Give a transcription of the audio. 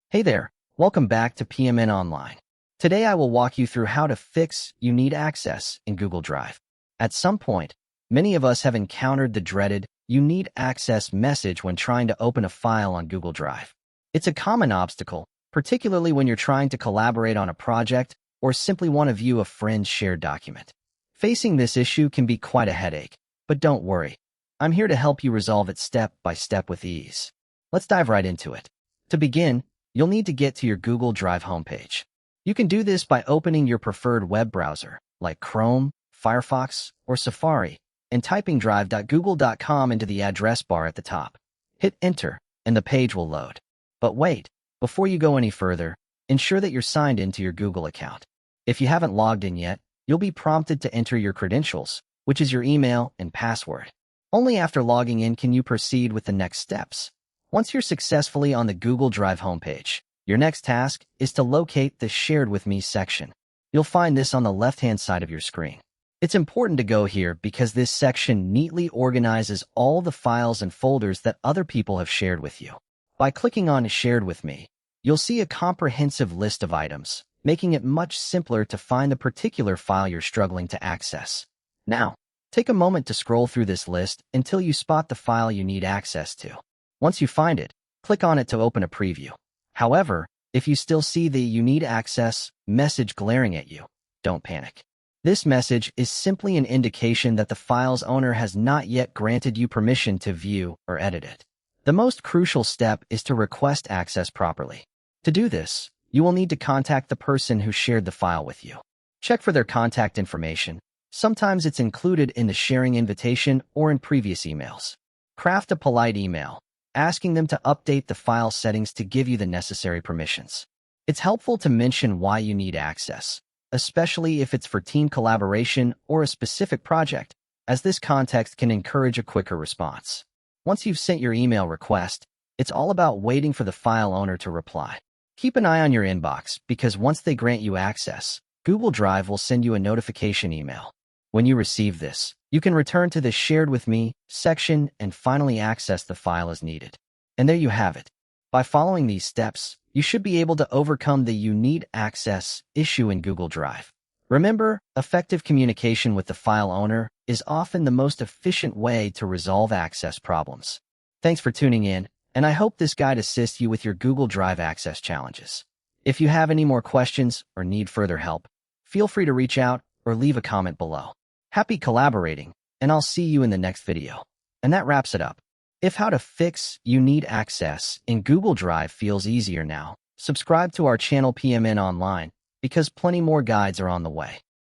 Hey there, welcome back to PMN Online. Today I will walk you through how to fix you need access in Google Drive. At some point, many of us have encountered the dreaded you need access message when trying to open a file on Google Drive. It's a common obstacle, particularly when you're trying to collaborate on a project or simply want to view a friend's shared document. Facing this issue can be quite a headache, but don't worry. I'm here to help you resolve it step by step with ease. Let's dive right into it. To begin, you'll need to get to your Google Drive homepage. You can do this by opening your preferred web browser, like Chrome, Firefox, or Safari, and typing drive.google.com into the address bar at the top. Hit Enter, and the page will load. But wait, before you go any further, ensure that you're signed into your Google account. If you haven't logged in yet, you'll be prompted to enter your credentials, which is your email and password. Only after logging in can you proceed with the next steps. Once you're successfully on the Google Drive homepage, your next task is to locate the Shared With Me section. You'll find this on the left-hand side of your screen. It's important to go here because this section neatly organizes all the files and folders that other people have shared with you. By clicking on Shared With Me, you'll see a comprehensive list of items, making it much simpler to find the particular file you're struggling to access. Now, take a moment to scroll through this list until you spot the file you need access to. Once you find it, click on it to open a preview. However, if you still see the You Need Access message glaring at you, don't panic. This message is simply an indication that the file's owner has not yet granted you permission to view or edit it. The most crucial step is to request access properly. To do this, you will need to contact the person who shared the file with you. Check for their contact information. Sometimes it's included in the sharing invitation or in previous emails. Craft a polite email, asking them to update the file settings to give you the necessary permissions. It's helpful to mention why you need access, especially if it's for team collaboration or a specific project, as this context can encourage a quicker response. Once you've sent your email request, it's all about waiting for the file owner to reply. Keep an eye on your inbox because once they grant you access, Google Drive will send you a notification email. When you receive this, you can return to the Shared With Me section and finally access the file as needed. And there you have it. By following these steps, you should be able to overcome the You Need Access issue in Google Drive. Remember, effective communication with the file owner is often the most efficient way to resolve access problems. Thanks for tuning in, and I hope this guide assists you with your Google Drive access challenges. If you have any more questions or need further help, feel free to reach out or leave a comment below. Happy collaborating, and I'll see you in the next video. And that wraps it up. If how to fix you need access in Google Drive feels easier now, subscribe to our channel PMN Online because plenty more guides are on the way.